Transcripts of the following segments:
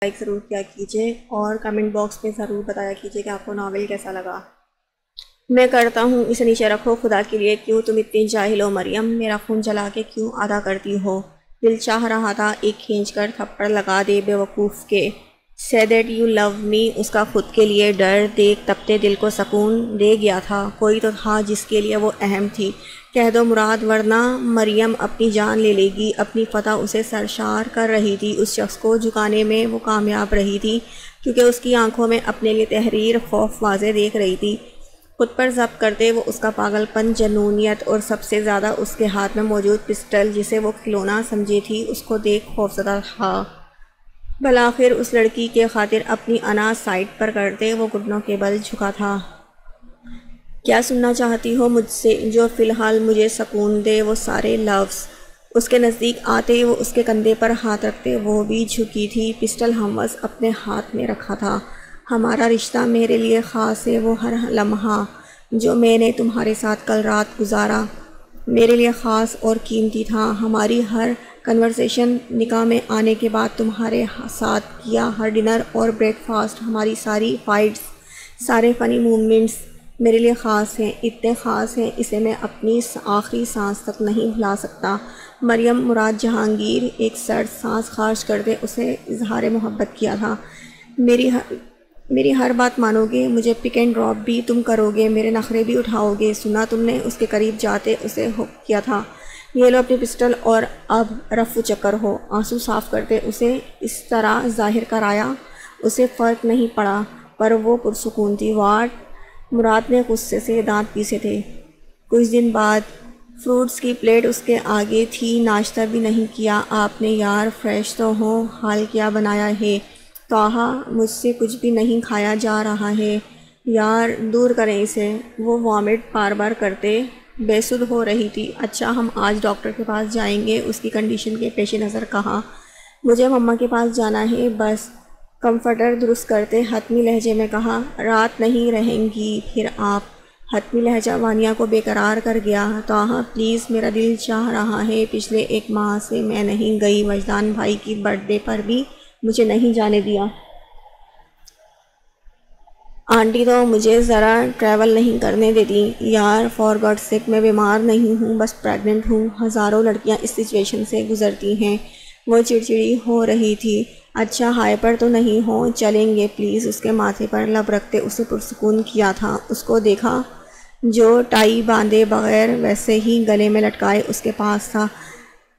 Like ضرور کیا کیجیے اور کمنٹ باکس میں ضرور بتایا کیجیے کہ آپ کو ناول کیسا لگا۔ میں کرتا ہوں، اسے نیچے رکھو، خدا کے لیے کیوں تم اتنی جاہل ہو مریم، میرا خون جلا کے کیوں آدھا کرتی ہو؟ دل چاہ رہا تھا ایک کھینچ کر تھپڑ لگا دے بے وقوف کے۔ say that you love me، اس کا خود کے لیے ڈر دیکھ تپتے دل کو سکون دے گیا تھا۔ کوئی تو تھا جس کے لیے وہ اہم تھی، کہہ دو مراد، ورنہ مریم اپنی جان لے لے گی۔ اپنی فتح اسے سرشار کر رہی تھی، اس شخص کو جھکانے میں وہ کامیاب رہی تھی، کیونکہ اس کی آنکھوں میں اپنے لیے تحریر خوف واضح دیکھ رہی تھی۔ خود پر ضبط کرتے وہ اس کا پاگل پن، جنونیت اور سب سے زیادہ اس کے ہاتھ میں موجود پسٹل جسے وہ کھلونا سمجھی تھی، اس کو دیکھ خوفزدہ تھا۔ بالآخر اس لڑکی کے خاطر اپنی انا سائڈ پر کرتے وہ گھٹنوں کے بل جھکا تھا۔ کیا سننا چاہتی ہو مجھ سے جو فی الحال مجھے سکون دے؟ وہ سارے لفظ اس کے نزدیک آتے وہ اس کے کندھے پر ہاتھ رکھتے، وہ بھی جھکی تھی، پسٹل ہموز اپنے ہاتھ میں رکھا تھا۔ ہمارا رشتہ میرے لیے خاص ہے، وہ ہر لمحہ جو میں نے تمہارے ساتھ کل رات گزارا میرے لیے خاص اور قیمتی تھا۔ ہماری ہر کنورسیشن، نکاح میں آنے کے بعد تمہارے ساتھ کیا ہر ڈنر اور بریک فاسٹ، ہماری ساری فائٹس، سارے فنی مومنٹس میرے لیے خاص ہیں، اتنے خاص ہیں اسے میں اپنی آخری سانس تک نہیں بھلا سکتا۔ مریم مراد جہانگیر ایک سرد سانس خارج کرتے اسے اظہار محبت کیا تھا۔ میری ہر بات مانو گے؟ مجھے پک اینڈ ڈراپ بھی تم کرو گے؟ میرے نخرے بھی اٹھاؤ گے؟ سنا تم نے؟ اس کے قریب جاتے اسے ہک کیا تھا۔ یہ لو اپنی پسٹل اور اب رفو چکر ہو۔ آنسو صاف کرتے اسے اس طرح ظاہر کرایا اسے فرق نہیں پڑا، پر وہ پرسکون تھی۔ واٹ؟ مراد نے غصے سے دانت پیسے تھے۔ کچھ دن بعد فروٹس کی پلیٹ اس کے آگے تھی، ناشتہ بھی نہیں کیا آپ نے؟ یار فریش تو ہو، حال کیا بنایا ہے؟ طاہا مجھ سے کچھ بھی نہیں کھایا جا رہا ہے یار، دور کریں اسے۔ وہ وامٹ بار بار کرتے بے سدھ ہو رہی تھی۔ اچھا ہم آج ڈاکٹر کے پاس جائیں گے، اس کی کنڈیشن کے پیش نظر کہا۔ مجھے مما کے پاس جانا ہے بس، کمفرٹر درست کرتے حتمی لہجے میں کہا۔ رات نہیں رہیں گی پھر آپ؟ حتمی لہجہ وانیہ کو بے قرار کر گیا۔ طاہا پلیز، میرا دل چاہ رہا ہے، پچھلے 1 ماہ سے میں نہیں گئی، وجدان بھائی کی برتھ ڈے پر بھی مجھے نہیں جانے دیا۔ آنٹی تو مجھے ذرا ٹریول نہیں کرنے دیتی۔ یار فار گاڈ سیک، میں بیمار نہیں ہوں، بس پریگننٹ ہوں، ہزاروں لڑکیاں اس سچویشن سے گزرتی ہیں۔ وہ چڑچڑی ہو رہی تھی۔ اچھا ہائپر تو نہیں ہو؟ چلیں گے پلیز؟ اس کے ماتھے پر لب رکھتے اسے پرسکون کیا تھا۔ اس کو دیکھا جو ٹائی باندھے بغیر ویسے ہی گلے میں لٹکائے اس کے پاس تھا۔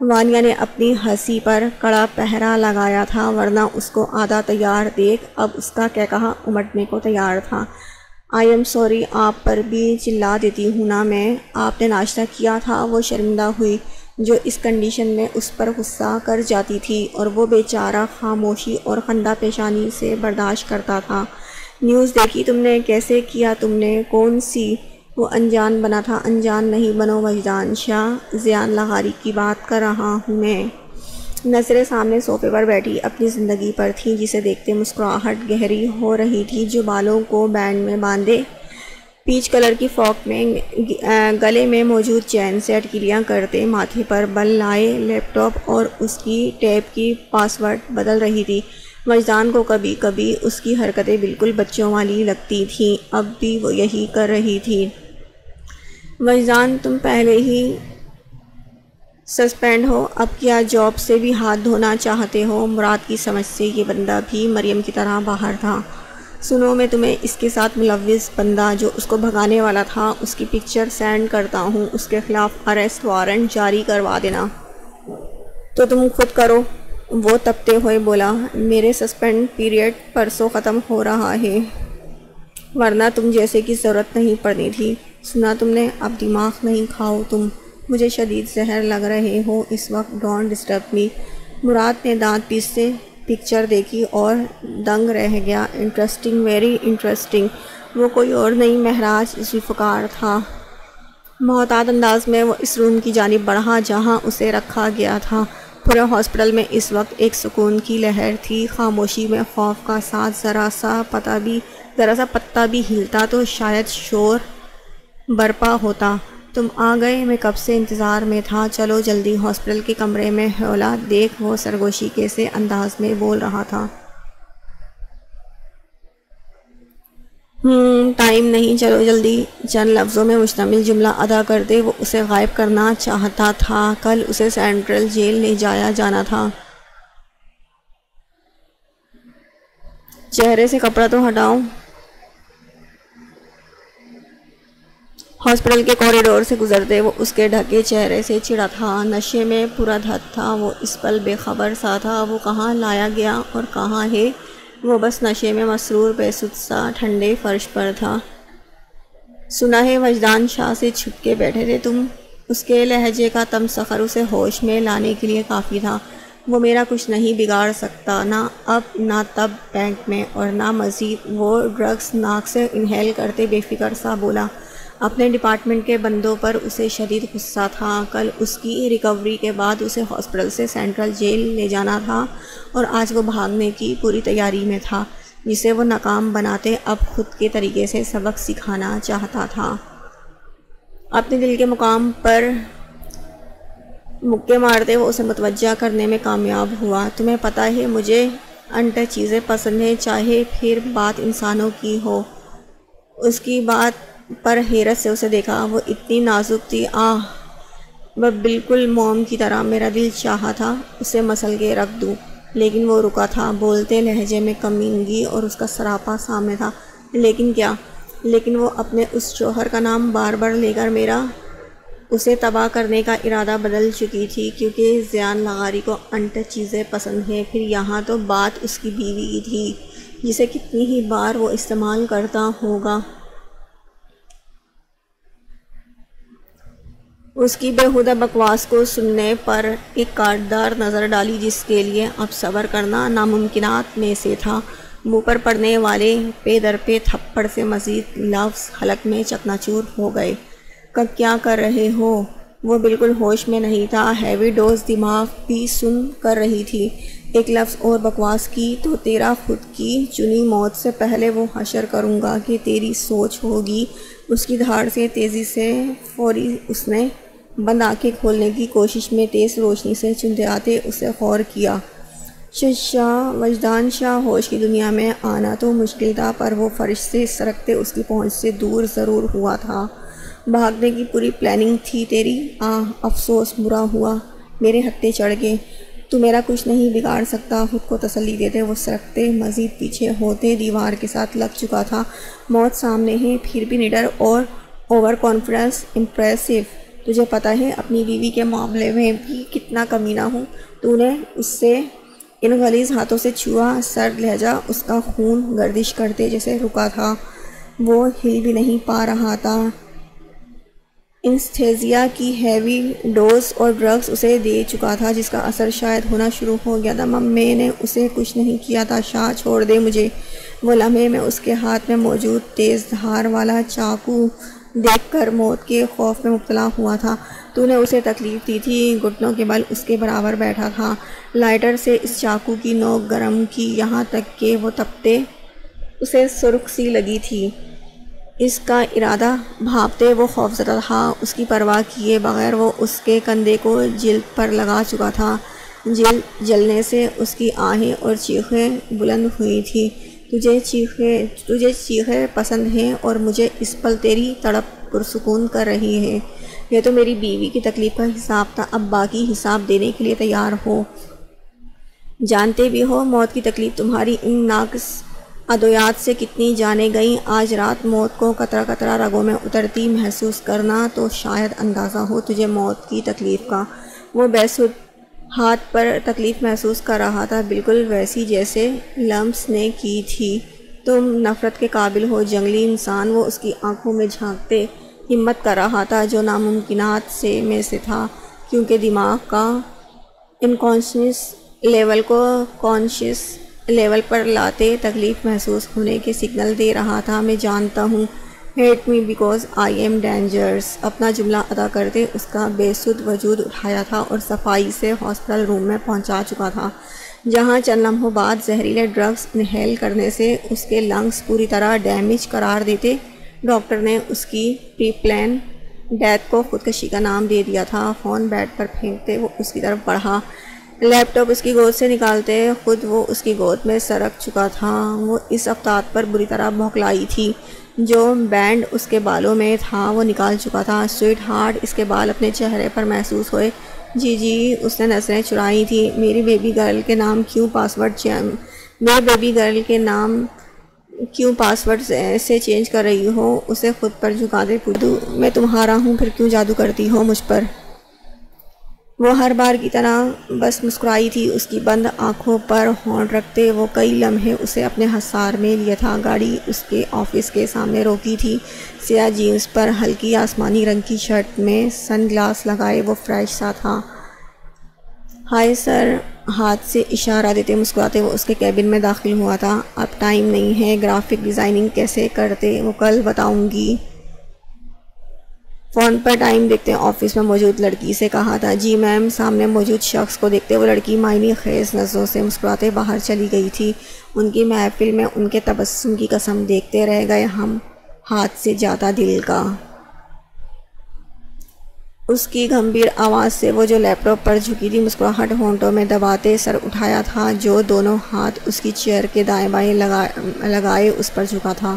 وانیہ نے اپنی ہنسی پر کڑا پہرا لگایا تھا، ورنہ اس کو آدھا تیار دیکھ اب اس کا کہا امٹنے کو تیار تھا۔ آئی ایم سوری، آپ پر بھی چلا دیتی ہوں نا میں، آپ نے ناشتہ کیا تھا؟ وہ شرمندہ ہوئی جو اس کنڈیشن میں اس پر غصہ کر جاتی تھی، اور وہ بیچارہ خاموشی اور خندہ پیشانی سے برداشت کرتا تھا۔ نیوز دیکھی تم نے؟ کیسے کیا تم نے؟ کون سی؟ وہ انجان بنا تھا۔ انجان نہیں بنو وجدان شاہ، زیان لغاری کی بات کر رہا ہوں میں۔ نظریں سامنے صوفے پر بیٹھی اپنی زندگی پر تھیں، جسے دیکھتے مسکراہٹ گہری ہو رہی تھی، جو بالوں کو بینڈ میں باندھے پیچ کلر کی فراک میں گلے میں موجود چین سے اٹکلیاں کرتے ماتھے پر بل لائے لیپ ٹاپ اور اس کی ٹیب کی پاسورڈ بدل رہی تھی۔ وجدان کو کبھی کبھی اس کی حرکتیں بالکل بچوں والی لگتی تھیں، اب بھی وہ یہی کر رہی تھی۔ وجدان تم پہلے ہی سسپینڈ ہو، اب کیا جاب سے بھی ہاتھ دھونا چاہتے ہو؟ مراد کی سمجھ سے یہ بندہ بھی مریم کی طرح باہر تھا۔ سنو، میں تمہیں اس کے ساتھ ملوث بندہ جو اس کو بھگانے والا تھا اس کی پکچر سینڈ کرتا ہوں، اس کے خلاف اریسٹ وارنٹ جاری کروا دینا۔ تو تم خود کرو، وہ تپتے ہوئے بولا۔ میرے سسپینڈ پیریڈ پرسوں ختم ہو رہا ہے، ورنہ تم جیسے کی ضرورت نہیں پڑنی تھی۔ سنا تم نے؟ اب دماغ نہیں کھاؤ تم، مجھے شدید زہر لگ رہے ہو اس وقت، ڈونٹ ڈسٹرب می۔ مراد نے دانت پیستے پکچر دیکھی اور دنگ رہ گیا۔ Interesting, very interesting. وہ کوئی اور نہیں مہراج ذوالفقار تھا۔ محتاط انداز میں وہ اس روم کی جانب بڑھا جہاں اسے رکھا گیا تھا۔ پورے ہاسپٹل میں اس وقت ایک سکون کی لہر تھی، خاموشی میں خوف کا ساتھ ذرا سا پتا بھی ہلتا تو شاید شور برپا ہوتا۔ تم آ گئے، میں کب سے انتظار میں تھا، چلو جلدی۔ ہاسپٹل کے کمرے میں ہیولا دیکھ وہ سرگوشی کے سے انداز میں بول رہا تھا۔ ٹائم نہیں، چلو جلدی۔ چند لفظوں میں مشتمل جملہ ادا کر دے۔ وہ اسے غائب کرنا چاہتا تھا، کل اسے سینٹرل جیل لے جایا جانا تھا۔ چہرے سے کپڑا تو ہٹاؤ۔ ہاسپٹل کے کوریڈور سے گزرتے وہ اس کے ڈھکے چہرے سے چڑا تھا، نشے میں پورا دھت تھا۔ وہ اس پل بے خبر سا تھا، وہ کہاں لایا گیا اور کہاں ہے۔ وہ بس نشے میں مسرور بے سدھ سا ٹھنڈے فرش پر تھا۔ سنا ہے وجدان شاہ سے چھپ کے بیٹھے تھے تم؟ اس کے لہجے کا تمسخر اسے ہوش میں لانے کے لیے کافی تھا۔ وہ میرا کچھ نہیں بگاڑ سکتا، نہ اب نہ تب بینک میں، اور نہ مزید۔ وہ ڈرگس ناک سے انہیل کرتے بے فکر سا بولا۔ اپنے ڈپارٹمنٹ کے بندوں پر اسے شدید غصہ تھا۔ کل اس کی ریکوری کے بعد اسے ہاسپٹل سے سینٹرل جیل لے جانا تھا، اور آج وہ بھاگنے کی پوری تیاری میں تھا، جسے وہ ناکام بناتے اب خود کے طریقے سے سبق سکھانا چاہتا تھا۔ اپنے دل کے مقام پر مکے مارتے وہ اسے متوجہ کرنے میں کامیاب ہوا۔ تمہیں پتہ ہے مجھے انٹے چیزیں پسند ہیں، چاہے پھر بات انسانوں کی ہو۔ اس کی بات پر حیرت سے اسے دیکھا۔ وہ اتنی نازک تھی، وہ بالکل موم کی طرح۔ میرا دل چاہا تھا اسے مسل کے رکھ دوں، لیکن وہ رکا تھا۔ بولتے لہجے میں کمینگی اور اس کا سراپا سامنے تھا۔ لیکن کیا؟ لیکن وہ اپنے اس شوہر کا نام بار بار لے کر میرا اسے تباہ کرنے کا ارادہ بدل چکی تھی، کیونکہ زیان لغاری کو انٹے چیزیں پسند ہیں۔ پھر یہاں تو بات اس کی بیوی کی تھی، جسے کتنی ہی بار وہ استعمال کرتا ہوگا۔ اس کی بےہودہ بکواس کو سننے پر ایک کاٹدار نظر ڈالی، جس کے لیے اب صبر کرنا ناممکنات میں سے تھا۔ منہ پر پڑنے والے پے در پہ تھپڑ سے مزید لفظ حلق میں چکناچور ہو گئے۔ کیا کر رہے ہو؟ وہ بالکل ہوش میں نہیں تھا۔ ہیوی ڈوز دماغ بھی سن کر رہی تھی۔ ایک لفظ اور بکواس کی تو تیرا خود کی چنی موت سے پہلے وہ حشر کروں گا کہ تیری سوچ ہوگی۔ اس کی دھاڑ سے تیزی سے فوری اس نے بند آنکھیں کھولنے کی کوشش میں تیز روشنی سے چندے آتے اسے غور کیا۔ وجدان شاہ ہوش کی دنیا میں آنا تو مشکل تھا، پر وہ فرش سے سرکتے اس کی پہنچ سے دور ضرور ہوا تھا۔ بھاگنے کی پوری پلاننگ تھی تیری۔ افسوس، برا ہوا میرے ہتھے چڑھ گئے۔ تو میرا کچھ نہیں بگاڑ سکتا، خود کو تسلی دیتے وہ سرکتے مزید پیچھے ہوتے دیوار کے ساتھ لگ چکا تھا۔ موت سامنے ہے، پھر بھی نڈر اور اوور کانفیڈنس امپریسو۔ تجھے پتہ ہے اپنی بیوی کے معاملے میں بھی کتنا کمینہ ہوں۔ تو نے اس سے ان غلیظ ہاتھوں سے چھوا۔ سرد لہجہ اس کا خون گردش کرتے جیسے رکا تھا، وہ ہل بھی نہیں پا رہا تھا۔ انستھیزیا کی ہیوی ڈوز اور ڈرگس اسے دے چکا تھا، جس کا اثر شاید ہونا شروع ہو گیا تھا۔ میں نے اسے کچھ نہیں کیا تھا، شاہ چھوڑ دے مجھے۔ وہ لمحے میں اس کے ہاتھ میں موجود تیز دھار والا چاقو دیکھ کر موت کے خوف میں مبتلا ہوا تھا۔ تو نے اسے تکلیف دی تھی۔ گھٹنوں کے بل اس کے برابر بیٹھا تھا۔ لائٹر سے اس چاقو کی نوک گرم کی، یہاں تک کہ وہ تپتے اسے سرخ سی لگی تھی۔ اس کا ارادہ بھانپتے وہ خوفزدہ تھا۔ اس کی پرواہ کیے بغیر وہ اس کے کندھے کو جلد پر لگا چکا تھا۔ جلد جلنے سے اس کی آہیں اور چیخیں بلند ہوئی تھیں۔ تجھے چیخیں پسند ہیں اور مجھے اس پل تیری تڑپ پرسکون کر رہی ہے۔ یہ تو میری بیوی کی تکلیف کا حساب تھا، اب باقی حساب دینے کے لیے تیار ہو۔ جانتے بھی ہو موت کی تکلیف تمہاری ان ناقص ادویات سے کتنی جانیں گئیں۔ آج رات موت کو قطرہ قطرہ رگوں میں اترتی محسوس کرنا تو شاید اندازہ ہو تجھے موت کی تکلیف کا۔ وہ بے سدھ ہاتھ پر تکلیف محسوس کر رہا تھا، بالکل ویسی جیسے لمس نے کی تھی۔ تم نفرت کے قابل ہو جنگلی انسان۔ وہ اس کی آنکھوں میں جھانکتے ہمت کر رہا تھا، جو ناممکنات میں سے تھا، کیونکہ دماغ کا انکانشیس لیول کو کانشیس لیول پر لاتے تکلیف محسوس ہونے کے سگنل دے رہا تھا۔ میں جانتا ہوں، hate me because I am dangerous. اپنا جملہ ادا کرتے اس کا بے سدھ وجود اٹھایا تھا اور صفائی سے ہاسپٹل روم میں پہنچا چکا تھا، جہاں چند لمحوں بعد زہریلے ڈرگس انہیل کرنے سے اس کے لنگس پوری طرح ڈیمیج قرار دیتے ڈاکٹر نے اس کی پری پلان ڈیتھ کو خودکشی کا نام دے دیا تھا۔ فون بیڈ پر پھینکتے وہ اس کی طرف بڑھا۔ لیپ ٹاپ اس کی گود سے نکالتے خود وہ اس کی گود میں سرک چکا تھا۔ وہ اس افتاد پر بری طرح بھوکلائی تھی۔ جو بینڈ اس کے بالوں میں تھا وہ نکال چکا تھا۔ سویٹ ہارٹ اس کے بال اپنے چہرے پر محسوس ہوئے۔ جی اس نے نظریں چرائی تھی۔ میری بیبی گرل کے نام کیوں پاس ورڈ سے چینج کر رہی ہو؟ اسے خود پر جھکا دے پوچھا، میں تمہارا ہوں پھر کیوں جادو کرتی ہو مجھ پر؟ وہ ہر بار کی طرح بس مسکرائی تھی۔ اس کی بند آنکھوں پر ہونٹ رکھتے وہ کئی لمحے اسے اپنے حصار میں لیا تھا۔ گاڑی اس کے آفس کے سامنے روکی تھی۔ سیاہ جینس پر ہلکی آسمانی رنگ کی شرٹ میں سن گلاس لگائے وہ فریش سا تھا۔ ہائے سر، ہاتھ سے اشارہ دیتے مسکراتے وہ اس کے کیبن میں داخل ہوا تھا۔ اب ٹائم نہیں ہے۔ گرافک ڈیزائننگ کیسے کرتے وہ کل بتاؤں گی۔ فون پر ٹائم دیکھتے آفس میں موجود لڑکی سے کہا تھا۔ جی میم۔ سامنے موجود شخص کو دیکھتے وہ لڑکی معنی خیز نظروں سے مسکراتے باہر چلی گئی تھی۔ ان کی محفل میں ان کے تبسم کی قسم دیکھتے رہ گئے ہم، ہاتھ سے جاتا دل کا۔ اس کی گمبھیر آواز سے وہ جو لیپ ٹاپ پر جھکی تھی مسکراہٹ ہونٹوں میں دباتے سر اٹھایا تھا، جو دونوں ہاتھ اس کی چیئر کے دائیں بائیں لگائے اس پر جھکا تھا۔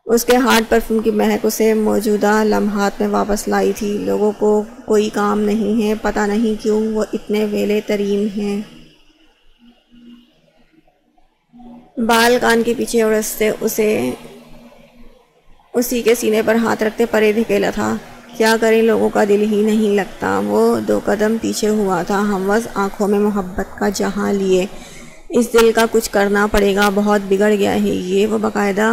اس کے ہاتھ پرفیوم کی مہک اسے موجودہ لمحات میں واپس لائی تھی۔ لوگوں کو کوئی کام نہیں ہے، پتہ نہیں کیوں وہ اتنے ویلے ترین ہیں۔ بال کان کے پیچھے اڑستے اسے اسی کے سینے پر ہاتھ رکھتے پرے دھکیلا تھا۔ کیا کریں، لوگوں کا دل ہی نہیں لگتا۔ وہ 2 قدم پیچھے ہوا تھا، ہموز آنکھوں میں محبت کا جہاں لیے۔ اس دل کا کچھ کرنا پڑے گا، بہت بگڑ گیا ہے یہ۔ وہ باقاعدہ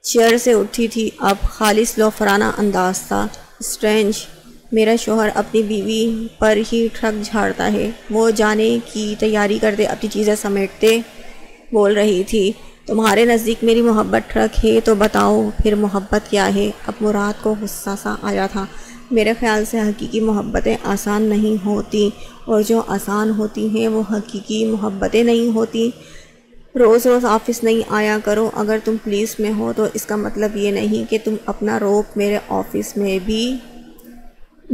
چیئر سے اٹھی تھی، اب خالص لوفرانہ انداز تھا۔ اسٹرینج، میرا شوہر اپنی بیوی پر ہی ٹرک جھاڑتا ہے۔ وہ جانے کی تیاری کرتے اپنی چیزیں سمیٹتے بول رہی تھی۔ تمہارے نزدیک میری محبت ٹرک ہے تو بتاؤ پھر محبت کیا ہے؟ اب مراد کو غصہ سا آیا تھا۔ میرے خیال سے حقیقی محبتیں آسان نہیں ہوتی، اور جو آسان ہوتی ہیں وہ حقیقی محبتیں نہیں ہوتی۔ روز روز آفس نہیں آیا کرو۔ اگر تم پولیس میں ہو تو اس کا مطلب یہ نہیں کہ تم اپنا روپ میرے آفس میں بھی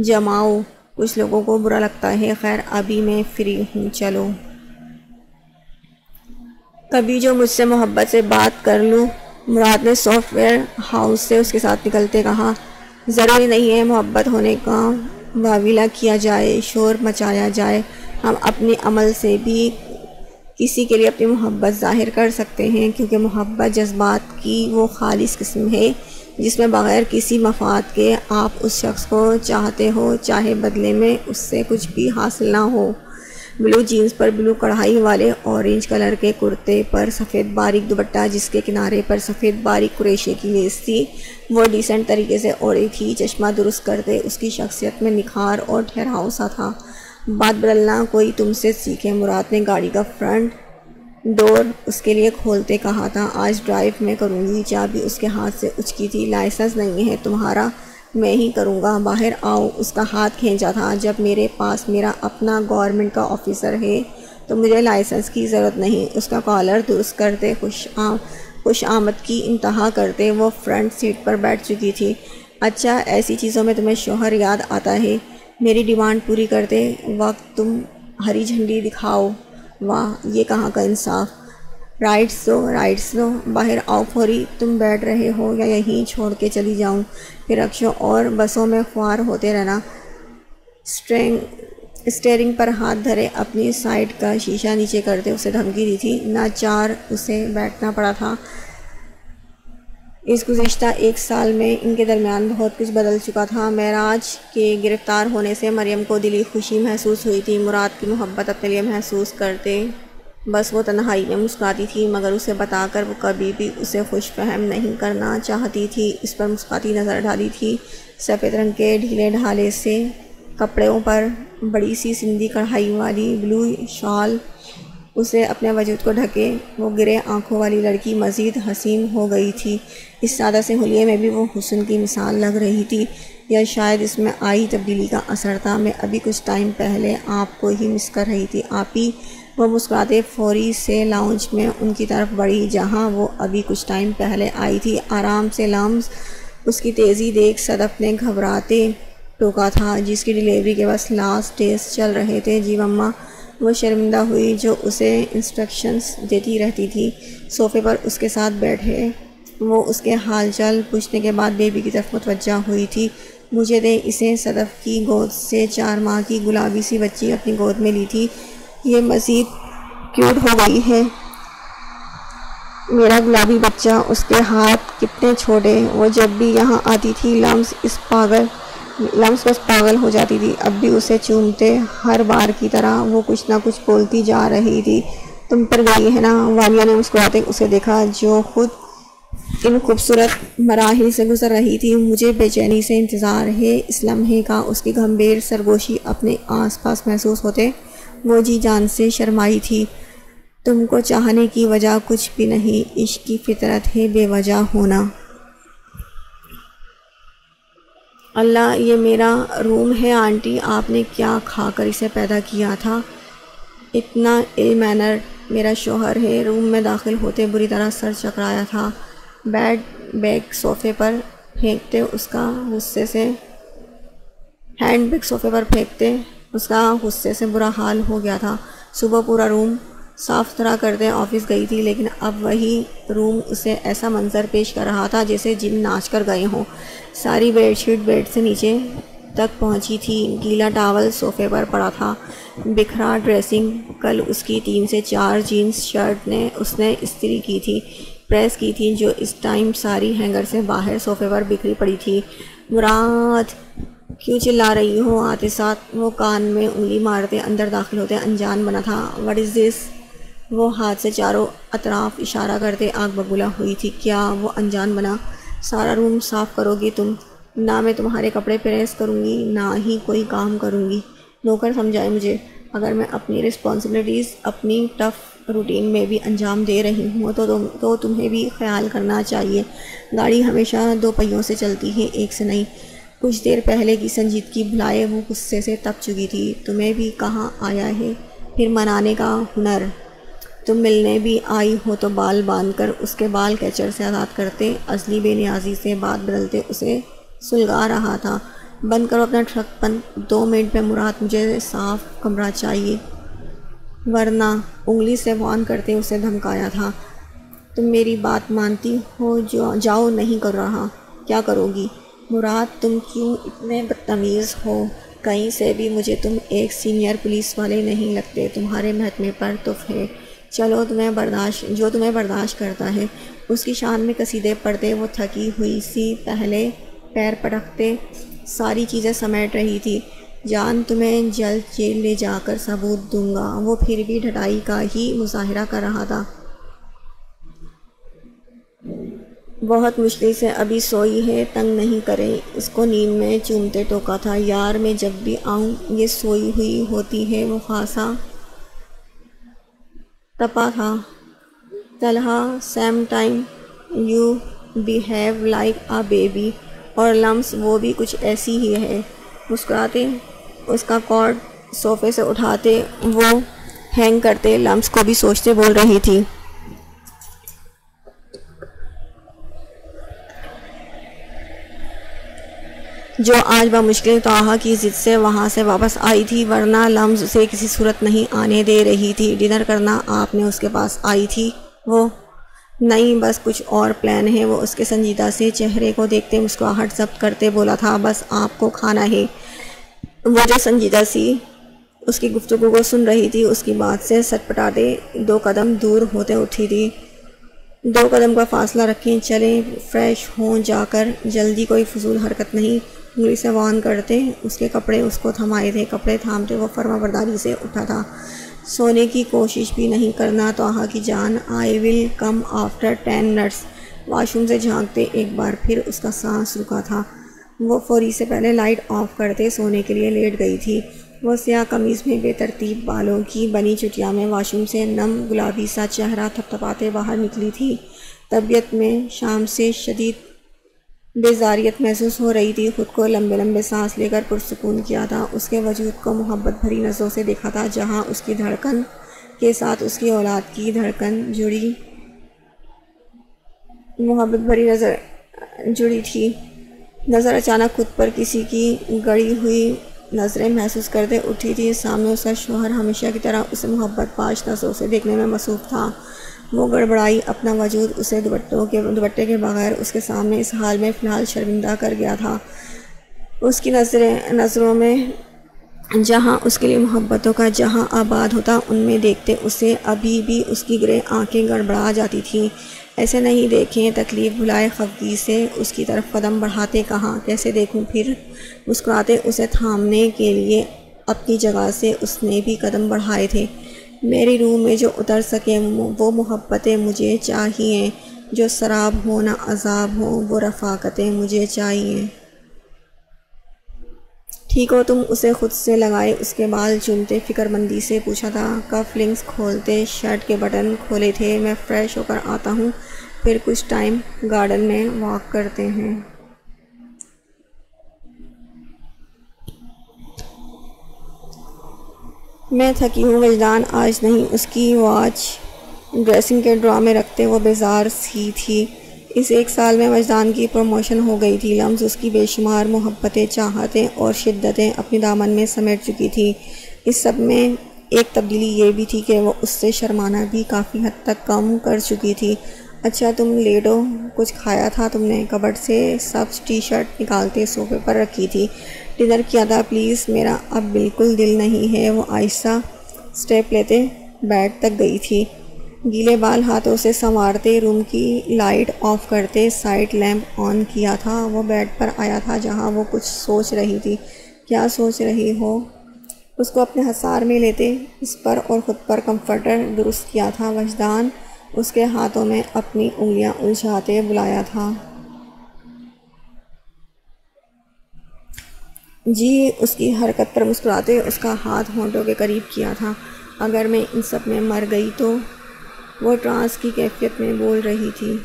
جماؤ۔ کچھ لوگوں کو برا لگتا ہے۔ خیر ابھی میں فری ہوں، چلو کبھی جو مجھ سے محبت سے بات کر لوں۔ مراد نے سافٹ ویئر ہاؤس سے اس کے ساتھ نکلتے کہا۔ ضروری نہیں ہے محبت ہونے کا واویلا کیا جائے، شور مچایا جائے۔ ہم اپنے عمل سے بھی کسی کے لیے اپنی محبت ظاہر کر سکتے ہیں، کیونکہ محبت جذبات کی وہ خالص قسم ہے جس میں بغیر کسی مفاد کے آپ اس شخص کو چاہتے ہو، چاہے بدلے میں اس سے کچھ بھی حاصل نہ ہو۔ بلو جینس پر بلو کڑھائی والے اورنج کلر کے کرتے پر سفید باریک دوپٹہ جس کے کنارے پر سفید باریک کریشے کی لیس تھی، وہ ڈیسنٹ طریقے سے اوڑھی تھی۔ چشمہ درست کرتے اس کی شخصیت میں نکھار اور ٹھہراؤ سا تھا۔ بات بدلنا کوئی تم سے سیکھے۔ مراد نے گاڑی کا فرنٹ ڈور اس کے لیے کھولتے کہا تھا۔ آج ڈرائیو میں کروں گی۔ چابی اس کے ہاتھ سے اچکی تھی۔ لائسنس نہیں ہے تمہارا، میں ہی کروں گا، باہر آؤ۔ اس کا ہاتھ کھینچا تھا۔ جب میرے پاس میرا اپنا گورنمنٹ کا آفیسر ہے تو مجھے لائسنس کی ضرورت نہیں۔ اس کا کالر درست کرتے خوش آمد کی انتہا کرتے وہ فرنٹ سیٹ پر بیٹھ چکی تھی۔ اچھا، ایسی چیزوں میں تمہیں شوہر یاد آتا ہے؟ میری ڈیمانڈ پوری کرتے وقت تم ہری جھنڈی دکھاؤ۔ واہ، یہ کہاں کا انصاف۔ رائٹس دو، باہر آؤ فوری۔ تم بیٹھ رہے ہو یا یہیں چھوڑ کے چلی جاؤں؟ پھر رکشوں اور بسوں میں خوار ہوتے رہنا۔ اسٹیئرنگ پر ہاتھ دھرے اپنی سائیڈ کا شیشہ نیچے کرتے اسے دھمکی دی تھی۔ ناچار اسے بیٹھنا پڑا تھا۔ اس گزشتہ 1 سال میں ان کے درمیان بہت کچھ بدل چکا تھا۔ معراج کے گرفتار ہونے سے مریم کو دلی خوشی محسوس ہوئی تھی۔ مراد کی محبت اپنے لیے محسوس کرتے بس وہ تنہائی میں مسکراتی تھی، مگر اسے بتا کر وہ کبھی بھی اسے خوش فہم نہیں کرنا چاہتی تھی۔ اس پر مسکراتی نظر ڈالی تھی۔ سفید رنگ کے ڈھیلے ڈھالے سے کپڑوں پر بڑی سی سندھی کڑھائی والی بلو شال اسے اپنے وجود کو ڈھکے وہ گرے آنکھوں والی لڑکی مزید حسین ہو گئی تھی۔ اس سادہ سے حلیے میں بھی وہ حسن کی مثال لگ رہی تھی، یا شاید اس میں آئی تبدیلی کا اثر تھا۔ میں ابھی کچھ ٹائم پہلے آپ کو ہی مس کر رہی تھی آپ ہی۔ وہ مسکراتے فوری سے لاؤنج میں ان کی طرف بڑھی جہاں وہ ابھی کچھ ٹائم پہلے آئی تھی۔ آرام سے لمس اس کی تیزی دیکھ صدف نے گھبراتے ٹوکا تھا، جس کی ڈیلیوری کے بس لاسٹ ڈیز چل رہے تھے۔ جی مما، وہ شرمندہ ہوئی جو اسے انسٹرکشنز دیتی رہتی تھی۔ صوفے پر اس کے ساتھ بیٹھے وہ اس کے حال چال پوچھنے کے بعد بیبی کی طرف متوجہ ہوئی تھی۔ مجھے دے، اسے صدف کی گود سے 4 ماہ کی گلابی سی بچی اپنی گود میں لی تھی۔ یہ مزید کیوٹ ہو گئی ہے، میرا گلابی بچہ۔ اس کے ہاتھ کتنے چھوٹے، وہ جب بھی یہاں آتی تھی لمس بس پاگل ہو جاتی تھی۔ اب بھی اسے چومتے ہر بار کی طرح وہ کچھ نہ کچھ بولتی جا رہی تھی۔ تم پر گئی ہے نا؟ والیہ نے مسکراتے اسے دیکھا جو خود ان خوبصورت مراحل سے گزر رہی تھی۔ مجھے بے چینی سے انتظار ہے اس لمحے کا۔ اس کی گمبھیر سرگوشی اپنے آس پاس محسوس ہوتے وہ جی جان سے شرمائی تھی۔ تم کو چاہنے کی وجہ کچھ بھی نہیں، عشق کی فطرت ہے بے وجہ ہونا۔ اللہ، یہ میرا روم ہے آنٹی، آپ نے کیا کھا کر اسے پیدا کیا تھا؟ اتنا ill mannered میرا شوہر ہے۔ روم میں داخل ہوتے بری طرح سر چکرایا تھا۔ بیگ صوفے پر پھینکتے اس کا غصے سے برا حال ہو گیا تھا۔ صبح پورا روم صاف ستھرا کرتے آفس گئی تھی، لیکن اب وہی روم اسے ایسا منظر پیش کر رہا تھا جیسے جن ناچ کر گئے ہوں۔ ساری بیڈ شیٹ بیڈ سے نیچے تک پہنچی تھی، گیلا ٹاول صوفے پر پڑا تھا، بکھرا ڈریسنگ کل اس کی 3 سے 4 جینز شرٹ اس نے استری کی تھی، پریس کی تھی، جو اس ٹائم ساری ہینگر سے باہر صوفے پر بکھری پڑی تھی۔ مراد، کیوں چلا رہی ہو؟ آتے ساتھ وہ کان میں انگلی مارتے اندر داخل ہوتے انجان بنا تھا۔ واٹ از دس؟ وہ ہاتھ سے چاروں اطراف اشارہ کرتے آگ ببولا ہوئی تھی۔ کیا؟ وہ انجان بنا۔ سارا روم صاف کرو گی تم؟ نہ میں تمہارے کپڑے پریس کروں گی، نہ ہی کوئی کام کروں گی، نوکر سمجھائے مجھے۔ اگر میں اپنی رسپانسبلٹیز اپنی ٹف روٹین میں بھی انجام دے رہی ہوں تو تمہیں بھی خیال کرنا چاہیے۔ گاڑی ہمیشہ 2 پہیوں سے چلتی ہے، ایک سے نہیں۔ کچھ دیر پہلے کی سنجیدگی بھلائے وہ غصے سے تپ چکی تھی۔ تمہیں بھی کہاں آیا ہے پھر منانے کا ہنر؟ تم ملنے بھی آئی ہو تو بال باندھ کر اس کے بال کیچر سے آزاد کرتے۔ ازلی بے نیازی سے بات بدلتے اسے سلگا رہا تھا۔ بند کرو اپنا ٹرک پن، 2 منٹ میں مراد، مجھے صاف کمرہ چاہیے ورنہ۔ انگلی سے وان کرتے اسے دھمکایا تھا۔ تم میری بات مانتی ہو؟ جاؤ، نہیں کر رہا۔ کیا کرو گی؟ مراد، تم کیوں اتنے بدتمیز ہو؟ کہیں سے بھی مجھے تم ایک سینئر پولیس والے نہیں لگتے۔ تمہارے محکمے پر تو ہے، چلو جو تمہیں برداشت کرتا ہے۔ اس کی شان میں قصیدے پڑھتے وہ تھکی ہوئی سی پہلے پیر پٹکتے ساری چیزیں سمیٹ رہی تھی۔ جان، تمہیں جلد جیل لے جا کر ثبوت دوں گا۔ وہ پھر بھی ڈھٹائی کا ہی مظاہرہ کر رہا تھا۔ بہت مشکل سے ابھی سوئی ہے، تنگ نہیں کرے۔ اس کو نیند میں چومتے ٹوکا تھا۔ یار، میں جب بھی آؤں یہ سوئی ہوئی ہوتی ہے۔ وہ خاصا تپا تھا۔ Talha, same time you behave like a baby, اور لمس وہ بھی کچھ ایسی ہی ہے۔ مسکراتے اس کا کارڈ صوفے سے اٹھاتے وہ ہینگ کرتے لمس کو بھی سوچتے بول رہی تھی۔ جو آج بمشکل طلحہ کی ضد سے وہاں سے واپس آئی تھی، ورنہ لمس اسے کسی صورت نہیں آنے دے رہی تھی۔ ڈنر کرنا آپ نے اس کے پاس آئی تھی وہ؟ نہیں، بس کچھ اور پلان ہے۔ وہ اس کے سنجیدہ سے چہرے کو دیکھتے مسکراہٹ ضبط کرتے بولا تھا، بس آپ کو کھانا ہے۔ وہ جو سنجیدہ سی اس کی گفتگو کو سن رہی تھی، اس کی بات سے سٹپٹاتے 2 قدم دور ہوتے اٹھی تھی۔ 2 قدم کا فاصلہ رکھیں، چلیں فریش ہوں جا کر، جلدی، کوئی فضول حرکت نہیں۔ انگلی سے وان کرتے اس کے کپڑے اس کو تھمائے تھے۔ کپڑے تھامتے وہ فرما برداری سے اٹھا تھا۔ سونے کی کوشش بھی نہیں کرنا طلحہ کی جان، I will come after 10 minutes. Washroom سے جھانکتے ایک بار پھر اس کا سانس رکا تھا۔ وہ فوری سے پہلے لائٹ آف کرتے سونے کے لیے لیٹ گئی تھی۔ وہ سیاہ قمیض میں بے ترتیب بالوں کی بنی چٹیا میں واش روم سے نم گلابی سا چہرہ تھپتھپاتے باہر نکلی تھی۔ طبیعت میں شام سے شدید بیزاریت محسوس ہو رہی تھی۔ خود کو لمبے لمبے سانس لے کر پرسکون کیا تھا۔ اس کے وجود کو محبت بھری نظروں سے دیکھا تھا، جہاں اس کی دھڑکن کے ساتھ اس کی اولاد کی دھڑکن جڑی تھی۔ نظر اچانک خود پر کسی کی گڑی ہوئی نظریں محسوس کرتے اٹھی تھی۔ سامنے اس کا شوہر ہمیشہ کی طرح اسے محبت پاش نظروں سے دیکھنے میں مصروف تھا۔ وہ گڑبڑائی، اپنا وجود اسے دوپٹے کے بغیر اس کے سامنے اس حال میں فی الحال شرمندہ کر گیا تھا۔ اس کی نظروں میں جہاں اس کے لیے محبتوں کا جہاں آباد ہوتا، ان میں دیکھتے اسے ابھی بھی اس کی گرے آنکھیں گڑبڑا جاتی تھیں۔ ایسے نہیں دیکھیں، تکلیف بھلائے خفگی سے اس کی طرف قدم بڑھاتے کہاں، کیسے دیکھوں پھر؟ مسکراتے اسے تھامنے کے لیے اپنی جگہ سے اس نے بھی قدم بڑھائے تھے۔ میری روح میں جو اتر سکے وہ محبتیں مجھے چاہیے، جو سراب ہو نہ عذاب ہو وہ رفاقتیں مجھے چاہیے۔ ٹھیک ہو تم؟ اسے خود سے لگائے اس کے بال چومتے فکر مندی سے پوچھا تھا۔ کف لنکس کھولتے شرٹ کے بٹن کھولے تھے۔ میں فریش ہو کر آتا ہوں، پھر کچھ ٹائم گارڈن میں واک کرتے ہیں۔ میں تھکی ہوں وجدان آج نہیں۔ اس کی واچ ڈریسنگ کے ڈرا میں رکھتے وہ بیزار سی تھی۔ اس ایک سال میں وجدان کی پروموشن ہو گئی تھی۔ لمز اس کی بے شمار محبتیں، چاہتیں اور شدتیں اپنی دامن میں سمیٹ چکی تھی۔ اس سب میں ایک تبدیلی یہ بھی تھی کہ وہ اس سے شرمانا بھی کافی حد تک کم کر چکی تھی۔ اچھا تم لیٹو، کچھ کھایا تھا تم نے؟ کبرڈ سے سبز ٹی شرٹ نکالتے صوفے پر رکھی تھی۔ ڈنر کیا تھا پلیز؟ میرا اب بالکل دل نہیں ہے۔ وہ آہستہ سٹیپ لیتے بیڈ تک گئی تھی، گیلے بال ہاتھوں سے سنوارتے، روم کی لائٹ آف کرتے سائڈ لیمپ آن کیا تھا۔ وہ بیڈ پر آیا تھا جہاں وہ کچھ سوچ رہی تھی۔ کیا سوچ رہی ہو؟ اس کو اپنے حصار میں لیتے اس پر اور خود پر کمفرٹر درست کیا تھا۔ وجدان اس کے ہاتھوں میں اپنی انگلیاں الجھاتے بلایا تھا۔ جی، اس کی حرکت پر مسکراتے اس کا ہاتھ ہونٹوں کے قریب کیا تھا۔ اگر میں ان سب میں مر گئی تو؟ وہ ٹرانس کی کیفیت میں بول رہی تھی۔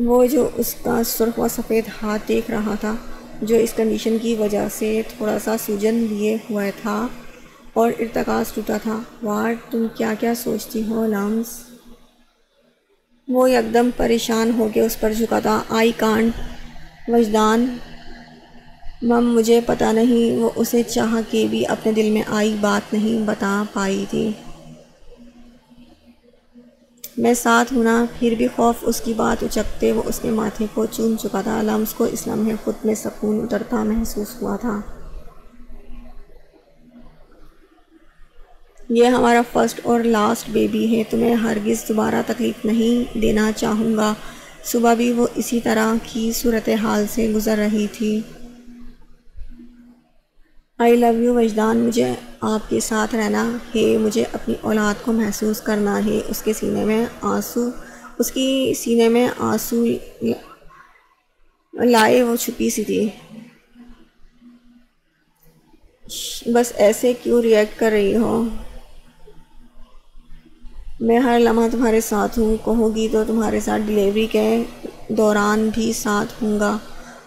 وہ جو اس کا سرخ و سفید ہاتھ دیکھ رہا تھا، جو اس کنڈیشن کی وجہ سے تھوڑا سا سوجن لیے ہوا تھا اور ارتکاز ٹوٹا تھا۔ واٹ، تم کیا کیا سوچتی ہو لمز؟ وہ یکدم پریشان ہو کے اس پر جھکا تھا۔ آئی کانٹ وجدان مم، مجھے پتہ نہیں۔ وہ اسے چاہ کے بھی اپنے دل میں آئی بات نہیں بتا پائی تھی۔ میں ساتھ ہوں نا؟ پھر بھی خوف اس کی بات اچکتے وہ اس کے ماتھے کو چوم چکا تھا۔ لمز کو اس لمحے خود میں سکون اترتا محسوس ہوا تھا۔ یہ ہمارا فرسٹ اور لاسٹ بیبی ہے، تمہیں ہرگز دوبارہ تکلیف نہیں دینا چاہوں گا۔ صبح بھی وہ اسی طرح کی صورتحال سے گزر رہی تھی۔ آئی لو یو وجدان، مجھے آپ کے ساتھ رہنا ہے، مجھے اپنی اولاد کو محسوس کرنا ہے۔ اس کی سینے میں آنسو لائے وہ چھپی سی تھی۔ بس ایسے کیوں ریئیکٹ کر رہی ہو؟ میں ہر لمحہ تمہارے ساتھ ہوں، کہو گی تو تمہارے ساتھ ڈیلیوری کے دوران بھی ساتھ ہوں گا۔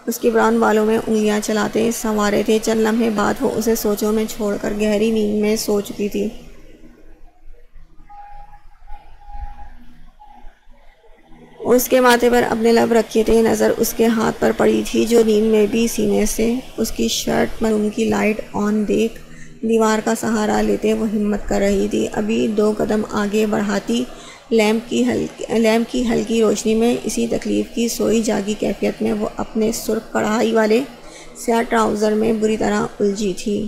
اس کے براؤن بالوں میں انگلیاں چلاتے سنوارے تھے۔ چند لمحے بعد وہ اسے سوچوں میں چھوڑ کر گہری نیند میں سو چکی تھی۔ اس کے ماتھے پر اپنے لب رکھے تھے، نظر اس کے ہاتھ پر پڑی تھی جو نیند میں بھی سینے سے اس کی شرٹ میں روم کی لائٹ آن دیکھ دیوار کا سہارا لیتے وہ ہمت کر رہی تھی۔ ابھی 2 قدم آگے بڑھاتی لیمپ کی ہلکی روشنی میں اسی تکلیف کی سوئی جاگی کیفیت میں وہ اپنے سرخ کڑھائی والے سیاہ ٹراؤزر میں بری طرح الجھی تھی۔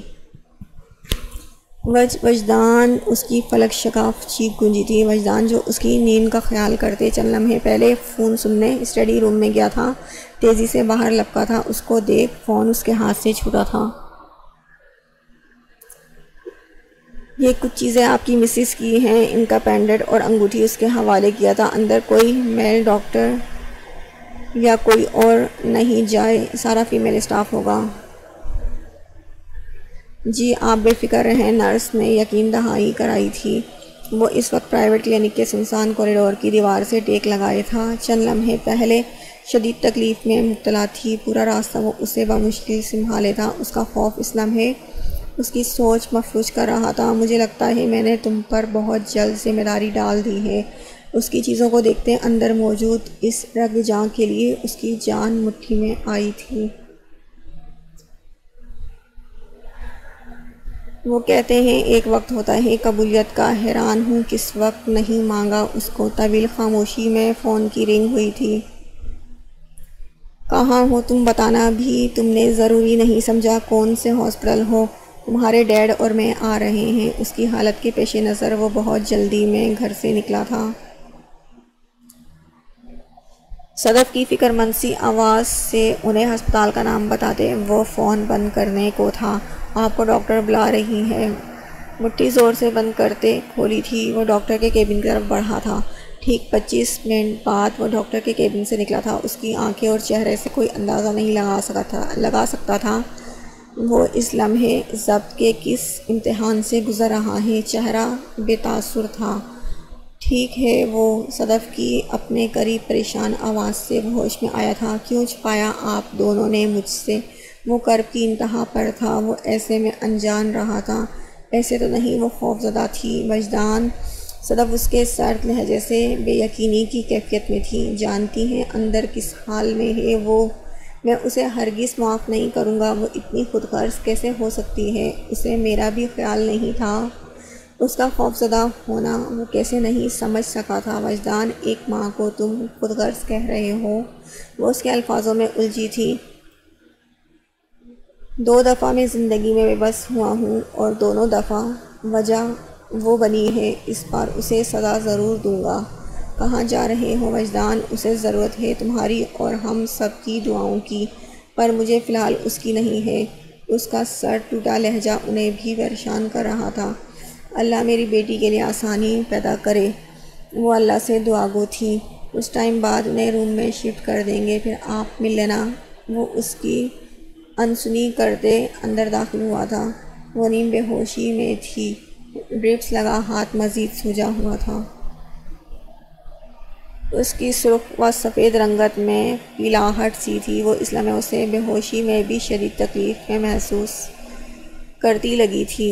وجدان، اس کی فلک شگاف چیخ گونجی تھی۔ وجدان جو اس کی نیند کا خیال کرتے چند لمحے پہلے فون سننے اسٹڈی روم میں گیا تھا، تیزی سے باہر لپکا تھا۔ اس کو دیکھ فون اس کے ہاتھ سے چھوٹا تھا۔ یہ کچھ چیزیں آپ کی مسز کی ہیں، ان کا پینڈنٹ اور انگوٹھی اس کے حوالے کیا تھا۔ اندر کوئی میل ڈاکٹر یا کوئی اور نہیں جائے، سارا فیمیل اسٹاف ہوگا۔ جی آپ بے فکر رہیں، نرس نے یقین دہانی کرائی تھی۔ وہ اس وقت پرائیویٹ کلینک کے سنسان کوریڈور کی دیوار سے ٹیک لگائے تھا۔ چند لمحے پہلے شدید تکلیف میں مبتلا تھی، پورا راستہ وہ اسے بمشکل سنبھالے تھا۔ اس کا خوف اس لمحے اس کی سوچ مفلوج کر رہا تھا۔ مجھے لگتا ہے میں نے تم پر بہت جلد ذمہ داری ڈال دی ہے، اس کی چیزوں کو دیکھتے اندر موجود اس رگ جاں کے لیے اس کی جان مٹھی میں آئی تھی۔ وہ کہتے ہیں ایک وقت ہوتا ہے قبولیت کا، حیران ہوں کس وقت نہیں مانگا اس کو۔ طویل خاموشی میں فون کی رنگ ہوئی تھی۔ کہاں ہو تم؟ بتانا بھی تم نے ضروری نہیں سمجھا۔ کون سے ہاسپٹل ہو؟ تمہارے ڈیڈ اور میں آ رہے ہیں۔ اس کی حالت کے پیش نظر وہ بہت جلدی میں گھر سے نکلا تھا۔ صدف کی فکر مند سی آواز سے انہیں ہسپتال کا نام بتاتے وہ فون بند کرنے کو تھا۔ آپ کو ڈاکٹر بلا رہی ہے۔ مٹھی زور سے بند کرتے کھولی تھی۔ وہ ڈاکٹر کے کیبن کی طرف بڑھا تھا۔ ٹھیک 25 منٹ بعد وہ ڈاکٹر کے کیبن سے نکلا تھا۔ اس کی آنکھیں اور چہرے سے کوئی اندازہ نہیں لگا سکتا تھا وہ اس لمحے ضبط کے کس امتحان سے گزر رہا ہے۔ چہرہ بے تاثر تھا۔ ٹھیک ہے وہ صدف کی اپنے قریب پریشان آواز سے ہوش میں آیا تھا۔ کیوں چھپایا آپ دونوں نے مجھ سے؟ وہ کرب کی انتہا پر تھا۔ وہ ایسے میں انجان رہا تھا۔ ایسے تو نہیں، وہ خوف زدہ تھی۔ وجدان صدف اس کے سرد لہجے سے بے یقینی کی کیفیت میں تھی۔ جانتی ہیں اندر کس حال میں ہے وہ؟ میں اسے ہرگز معاف نہیں کروں گا۔ وہ اتنی خود غرض کیسے ہو سکتی ہے؟ اسے میرا بھی خیال نہیں تھا۔ اس کا خوف زدہ ہونا وہ کیسے نہیں سمجھ سکا تھا؟ وجدان، ایک ماں کو تم خود غرض کہہ رہے ہو؟ وہ اس کے الفاظوں میں الجھی تھی۔ 2 دفعہ میں زندگی میں بے بس ہوا ہوں اور دونوں دفعہ وجہ وہ بنی ہے۔ اس بار اسے سزا ضرور دوں گا۔ کہاں جا رہے ہو وجدان؟ اسے ضرورت ہے تمہاری اور ہم سب کی دعاؤں کی، پر مجھے فی الحال اس کی نہیں ہے۔ اس کا سر ٹوٹا لہجہ انہیں بھی پریشان کر رہا تھا۔ اللہ میری بیٹی کے لیے آسانی پیدا کرے۔ وہ اللہ سے دعا گو تھی۔ کچھ ٹائم بعد انہیں روم میں شفٹ کر دیں گے، پھر آپ مل لینا۔ وہ اس کی انسنی کرتے اندر داخل ہوا تھا۔ وہ نیم بے ہوشی میں تھی۔ ڈرپس لگا ہاتھ مزید سوجا ہوا تھا۔ اس کی سرخ و سفید رنگت میں پیلاہٹ سی تھی۔ وہ اس لمحے اسے بے ہوشی میں بھی شدید تکلیف میں محسوس کرتی لگی تھی۔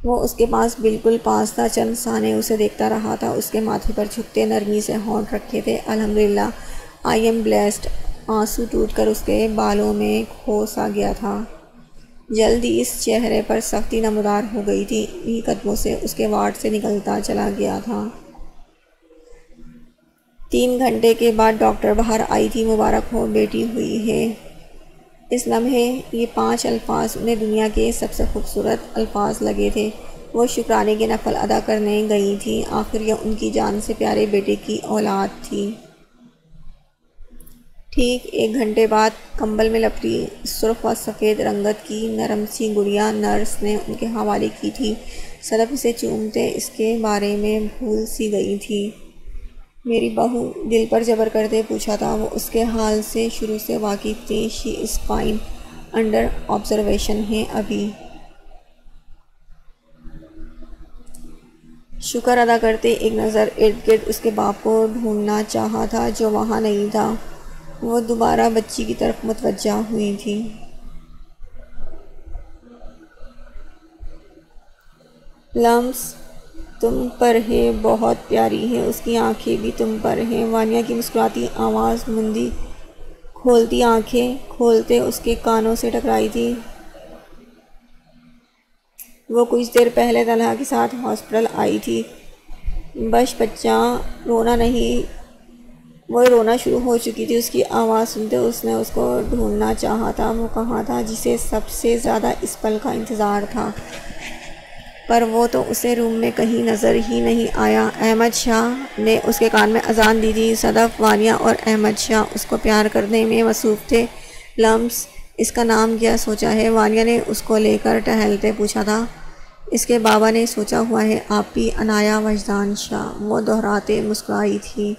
وہ اس کے پاس بالکل پاس تھا۔ چند ثانیے اسے دیکھتا رہا تھا۔ اس کے ماتھے پر جھکتے نرمی سے ہونٹ رکھے تھے۔ الحمدللہ، آئی ایم بلیسڈ۔ آنسو ٹوٹ کر اس کے بالوں میں کھو سا گیا تھا۔ جلد ہی اس چہرے پر سختی نمودار ہو گئی تھی۔ انہی قدموں سے اس کے وارڈ سے نکلتا چلا گیا تھا۔ 3 گھنٹے کے بعد ڈاکٹر باہر آئی تھی۔ مبارک ہو، بیٹی ہوئی ہے۔ اس لمحے یہ 5 الفاظ انہیں دنیا کے سب سے خوبصورت الفاظ لگے تھے۔ وہ شکرانے کے نفل ادا کرنے گئی تھی۔ آخر یہ ان کی جان سے پیارے بیٹے کی اولاد تھی۔ ٹھیک 1 گھنٹے بعد کمبل میں لپٹی سرخ و سفید رنگت کی نرم سی گڑیا نرس نے ان کے حوالے کی تھی۔ صدف اسے چومتے اس کے بارے میں بھول سی گئی تھی۔ میری بہو؟ دل پر جبر کرتے پوچھا تھا۔ وہ اس کے حال سے شروع سے واقف تھی۔ شی از فائن، انڈر آبزرویشن ہے ابھی۔ شکر ادا کرتے ایک نظر ارد گرد اس کے باپ کو ڈھونڈنا چاہا تھا جو وہاں نہیں تھا۔ وہ دوبارہ بچی کی طرف متوجہ ہوئی تھی۔ لمس تم پر ہے، بہت پیاری ہے۔ اس کی آنکھیں بھی تم پر ہیں۔ وانیہ کی مسکراتی آواز مندی کھولتی آنکھیں کھولتے اس کے کانوں سے ٹکرائی تھی۔ وہ کچھ دیر پہلے طلحہ کے ساتھ ہاسپٹل آئی تھی۔ بس بچہ رونا نہیں، وہ رونا شروع ہو چکی تھی۔ اس کی آواز سنتے اس نے اس کو ڈھونڈنا چاہا تھا۔ وہ کہاں تھا جسے سب سے زیادہ اس پل کا انتظار تھا، پر وہ تو اسے روم میں کہیں نظر ہی نہیں آیا۔ احمد شاہ نے اس کے کان میں اذان دی تھی۔ صدف، وانیہ اور احمد شاہ اس کو پیار کرنے میں مصروف تھے۔ لمس اس کا نام کیا سوچا ہے؟ وانیہ نے اس کو لے کر ٹہلتے پوچھا تھا۔ اس کے بابا نے سوچا ہوا ہے، آپ بھی عنایا وجدان شاہ، وہ دہراتے مسکرائی تھی۔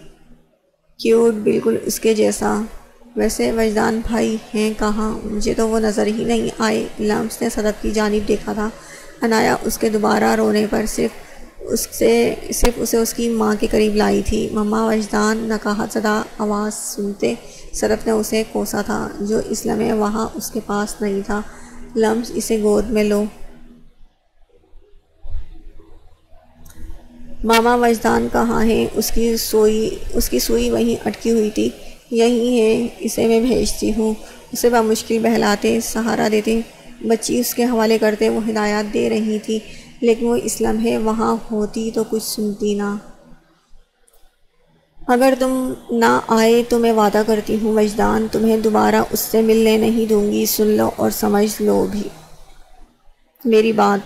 کیوٹ، بالکل اس کے جیسا۔ ویسے وجدان بھائی ہیں کہاں؟ مجھے تو وہ نظر ہی نہیں آئے۔ لمس نے صدف کی جانب دیکھا تھا۔ عنایا اس کے دوبارہ رونے پر صرف اسے اس کی ماں کے قریب لائی تھی۔ مما، وجدان نکاحت زدہ آواز سنتے صدف نے اسے کوسا تھا، جو اس لمحے وہاں اس کے پاس نہیں تھا۔ لمس، اسے گود میں لو۔ ماما وجدان کہاں ہے؟ اس کی سوئی وہیں اٹکی ہوئی تھی۔ یہی ہے، اسے میں بھیجتی ہوں۔ اسے بمشکل بہلاتے، سہارا دیتے، بچی اس کے حوالے کرتے وہ ہدایات دے رہی تھی، لیکن وہ اس لمحے وہاں ہوتی تو کچھ سنتی نہ۔ اگر تم نہ آئے تو میں وعدہ کرتی ہوں وجدان، تمہیں دوبارہ اس سے ملنے نہیں دوں گی۔ سن لو اور سمجھ لو بھی میری بات۔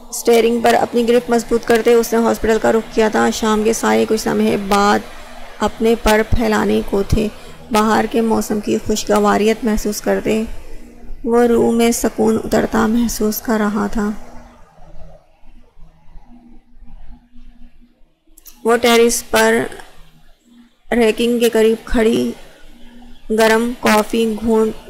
اسٹیئرنگ پر اپنی گرفت مضبوط کرتے اس نے ہاسپٹل کا رخ کیا تھا۔ شام کے سائے کچھ لمحے بعد اپنے پر پھیلانے کو تھے۔ باہر کے موسم کی خوشگواریت محسوس کرتے وہ روح میں سکون اترتا محسوس کر رہا تھا۔ وہ ٹیرس پر ریکنگ کے قریب کھڑی گرم کافی گھونٹ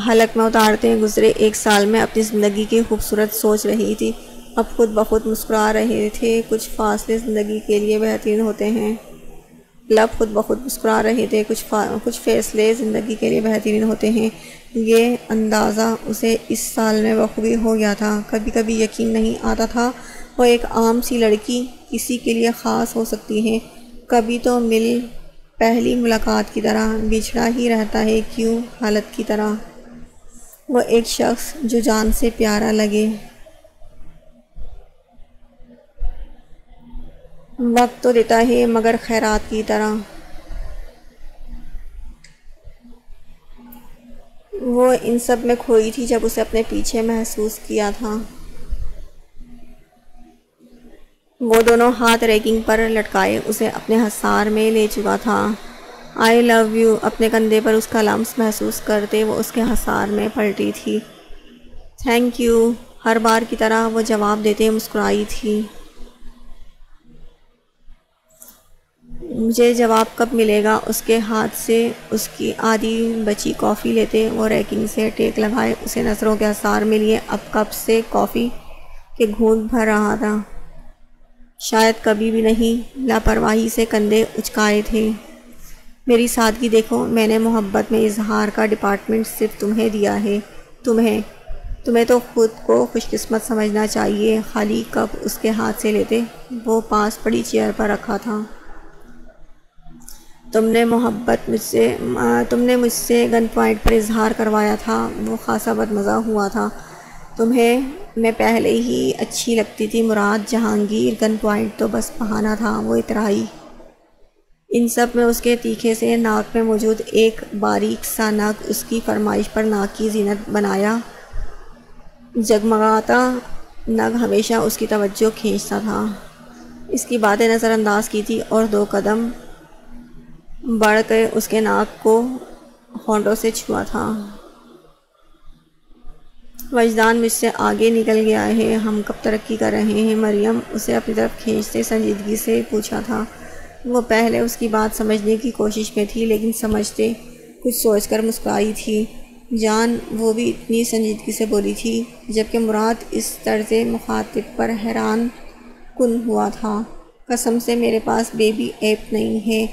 حلق میں اتارتے گزرے ایک سال میں اپنی زندگی کی خوبصورت سوچ رہی تھی۔ اب خود بخود مسکرا رہے تھے۔ کچھ فاصلے زندگی کے لیے بہترین ہوتے ہیں۔ لب خود بخود مسکرا رہے تھے۔ کچھ فیصلے زندگی کے لیے بہترین ہوتے ہیں۔ یہ اندازہ اسے اس سال میں بخوبی ہو گیا تھا۔ کبھی کبھی یقین نہیں آتا تھا وہ ایک عام سی لڑکی کسی کے لیے خاص ہو سکتی ہے۔ کبھی تو پہلی ملاقات کی طرح بچھڑا ہی رہتا ہے، کیوں حالت کی طرح۔ وہ ایک شخص جو جان سے پیارا لگے۔ وقت تو دیتا ہے مگر خیرات کی طرح۔ وہ ان سب میں کھوئی تھی جب اسے اپنے پیچھے محسوس کیا تھا۔ وہ دونوں ہاتھ ریکنگ پر لٹکائے اسے اپنے حصار میں لے چکا تھا۔ آئی لو یو اپنے کندھے پر اس کا لمس محسوس کرتے وہ اس کے حصار میں پلٹی تھی۔ تھینک یو ہر بار کی طرح وہ جواب دیتے مسکرائی تھی۔ مجھے جواب کب ملے گا؟ اس کے ہاتھ سے اس کی آدھی بچی کافی لیتے وہ ریکنگ سے ٹیک لگائے اسے نظروں کے حصار میں لیے اب کپ سے کافی کے گھونٹ بھر رہا تھا۔ شاید کبھی بھی نہیں۔ لاپرواہی سے کندھے اچکائے تھے۔ میری سادگی دیکھو، میں نے محبت میں اظہار کا ڈپارٹمنٹ صرف تمہیں دیا ہے۔ تمہیں تو خود کو خوش قسمت سمجھنا چاہیے۔ خالی کپ اس کے ہاتھ سے لیتے وہ پاس پڑی چیئر پر رکھا تھا۔ تم نے مجھ سے گن پوائنٹ پر اظہار کروایا تھا، وہ خاصا بدمزہ ہوا تھا۔ تمہیں میں پہلے ہی اچھی لگتی تھی مراد جہانگیر، گن پوائنٹ تو بس بہانہ تھا، وہ اترائی۔ ان سب میں اس کے تیکھے سے ناک میں موجود ایک باریک سا نگ اس کی فرمائش پر ناک کی زینت بنایا۔ جگمگاتا نگ ہمیشہ اس کی توجہ کھینچتا تھا۔ اس کی باتیں نظر انداز کی تھی اور 2 قدم بڑھ کے اس کے ناک کو ہونٹوں سے چھوا تھا۔ وجدان مجھ سے آگے نکل گیا ہے، ہم کب ترقی کر رہے ہیں؟ مریم اسے اپنی طرف کھینچتے سنجیدگی سے پوچھا تھا۔ وہ پہلے اس کی بات سمجھنے کی کوشش میں تھی لیکن سمجھتے کچھ سوچ کر مسکرائی تھی۔ جان، وہ بھی اتنی سنجیدگی سے بولی تھی جبکہ مراد اس طرز مخاطب پر حیران کن ہوا تھا۔ قسم سے میرے پاس بیبی ایپ نہیں ہے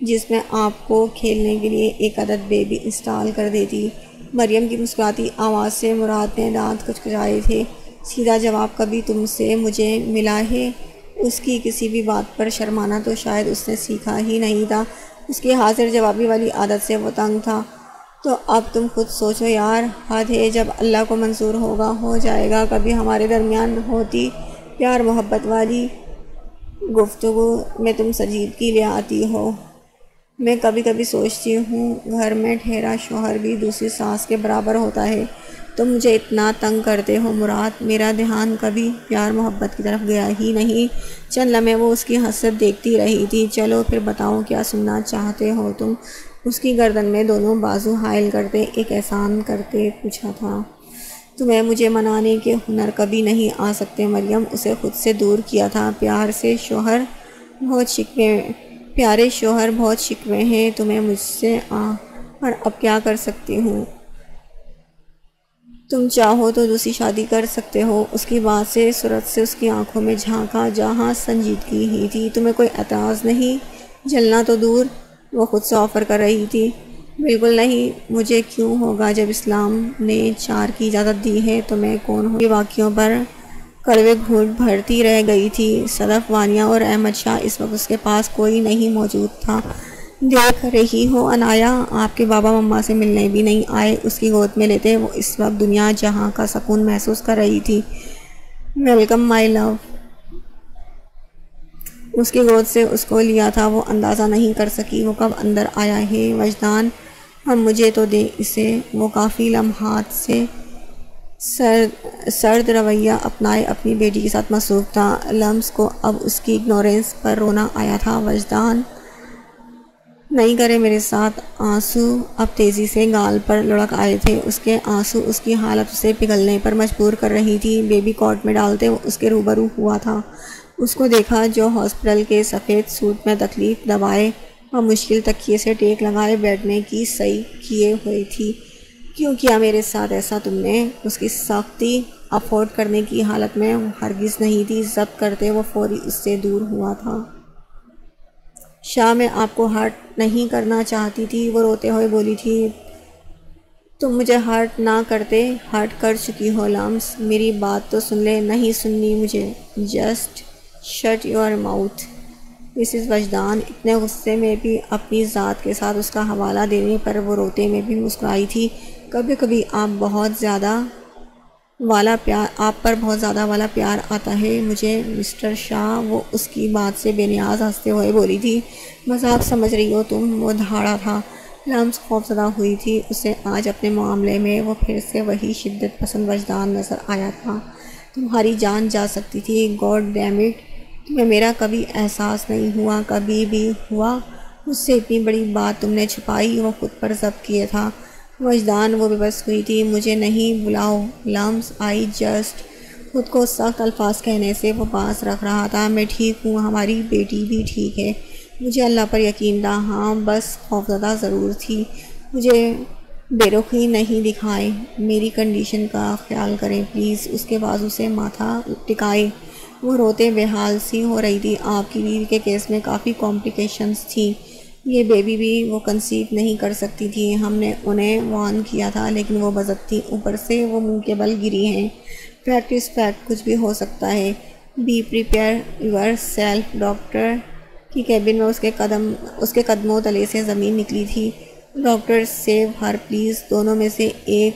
جس میں آپ کو کھیلنے کے لیے ایک عدد بیبی انسٹال کر دیتی۔ مریم کی مسکراتی آواز سے مراد نے دانت کچکچائے تھے۔ سیدھا جواب کبھی تم سے مجھے ملا ہے؟ اس کی کسی بھی بات پر شرمانا تو شاید اس نے سیکھا ہی نہیں تھا۔ اس کی حاضر جوابی والی عادت سے وہ تنگ تھا۔ تو اب تم خود سوچو یار، حد ہے، جب اللہ کو منظور ہوگا ہو جائے گا۔ کبھی ہمارے درمیان ہوتی پیار محبت والی گفتگو میں تم سنجیدگی لے آتی ہو۔ میں کبھی کبھی سوچتی ہوں گھر میں ٹھہرا شوہر بھی دوسری ساس کے برابر ہوتا ہے۔ تم مجھے اتنا تنگ کرتے ہو مراد۔ میرا دھیان کبھی پیار محبت کی طرف گیا ہی نہیں۔ چند لمحے وہ اس کی حسرت دیکھتی رہی تھی۔ چلو پھر بتاؤ کیا سننا چاہتے ہو تم؟ اس کی گردن میں دونوں بازو حائل کرتے ایک احسان کرتے پوچھا تھا۔ تمہیں مجھے منانے کے ہنر کبھی نہیں آ سکتے مریم، اسے خود سے دور کیا تھا۔ پیارے شوہر بہت شکوے ہیں تمہیں مجھ سے، اور اب کیا کر سکتی ہوں؟ تم چاہو تو دوسری شادی کر سکتے ہو۔ اس کی بات سے صورت سے اس کی آنکھوں میں جھانکا جہاں سنجیدگی ہی تھی۔ تمہیں کوئی اعتراض نہیں؟ جلنا تو دور، وہ خود سے آفر کر رہی تھی۔ بالکل نہیں، مجھے کیوں ہوگا؟ جب اسلام نے 4 کی اجازت دی ہے تو میں کون ہوں؟ واقعوں پر کڑوے گھونٹ بھرتی رہ گئی تھی۔ صدف، وانیہ اور احمد شاہ اس وقت اس کے پاس کوئی نہیں موجود تھا۔ دیکھ رہی ہو انایا، آپ کے بابا مما سے ملنے بھی نہیں آئے۔ اس کی گود میں لیتے وہ اس وقت دنیا جہاں کا سکون محسوس کر رہی تھی۔ ویلکم مائی لو۔ اس کی گود سے اس کو لیا تھا، وہ اندازہ نہیں کر سکی وہ کب اندر آیا ہے۔ وجدان، ہم مجھے تو دے اسے۔ وہ کافی لمحات سے سرد رویہ اپنائے اپنی بیٹی کے ساتھ مصروف تھا۔ لمس کو اب اس کی اگنورنس پر رونا آیا تھا۔ وجدان، نہیں کرے میرے ساتھ۔ آنسو اب تیزی سے گال پر لڑک آئے تھے۔ اس کے آنسو اس کی حالت اسے پگھلنے پر مجبور کر رہی تھی۔ بیبی کاٹ میں ڈالتے وہ اس کے روبرو ہوا تھا۔ اس کو دیکھا جو ہاسپٹل کے سفید سوٹ میں تکلیف دبائے اور مشکل تکیے سے ٹیک لگائے بیٹھنے کی صحیح کیے ہوئی تھی۔ کیوں کیا میرے ساتھ ایسا تم نے؟ اس کی سختی افورڈ کرنے کی حالت میں وہ ہرگز نہیں تھی۔ ضبط کرتے وہ فوری اس سے دور ہوا تھا۔ شاہ، میں آپ کو ہرٹ نہیں کرنا چاہتی تھی، وہ روتے ہوئے بولی تھی۔ تم مجھے ہرٹ نہ کرتے، ہرٹ کر چکی ہو لمس۔ میری بات تو سن لے۔ نہیں سننی مجھے۔ Just shut your mouth. Mrs Wajdan اتنے غصے میں بھی اپنی ذات کے ساتھ اس کا حوالہ دینے پر وہ روتے میں بھی مسکرائی تھی۔ کبھی کبھی آپ پر بہت زیادہ والا پیار آتا ہے مجھے مسٹر شاہ، وہ اس کی بات سے بے نیاز ہنستے ہوئے بولی تھی۔ مذاق سمجھ رہی ہو تم؟ وہ دھاڑا تھا۔ لمس خوفزدہ ہوئی تھی۔ اسے آج اپنے معاملے میں وہ پھر سے وہی شدت پسند وجدان نظر آیا تھا۔ تمہاری جان جا سکتی تھی۔ گاڈ ڈیم اٹ، تمہیں میرا کبھی احساس نہیں ہوا؟ کبھی بھی ہوا؟ مجھ سے اتنی بڑی بات تم نے چھپائی۔ وہ خود پر ضبط کیے تھا وجدان، وہ بے بس ہوئی تھی۔ مجھے نہیں بلاؤ لمس، آئی جسٹ۔ خود کو سخت الفاظ کہنے سے وہ باز رکھ رہا تھا۔ میں ٹھیک ہوں، ہماری بیٹی بھی ٹھیک ہے، مجھے اللہ پر یقین تھا۔ ہاں بس خوفزدہ ضرور تھی۔ مجھے بے رخی نہیں دکھائیں، میری کنڈیشن کا خیال کریں پلیز۔ اس کے بازو سے ماتھا ٹکائے وہ روتے بے حال سی ہو رہی تھی۔ آپ کی بیوی کے کیس میں کافی کمپلیکیشنز تھیں، یہ بیبی بھی وہ کنسیو نہیں کر سکتی تھی۔ ہم نے انہیں وارن کیا تھا لیکن وہ بضد تھی، اوپر سے وہ منہ کے بل گری ہیں۔ فیکٹ از فیکٹ، کچھ بھی ہو سکتا ہے۔ Be prepare yourself. Doctor کی کیبن میں اس کے قدموں تلے سے زمین نکلی تھی۔ Doctor save her please. دونوں میں سے ایک،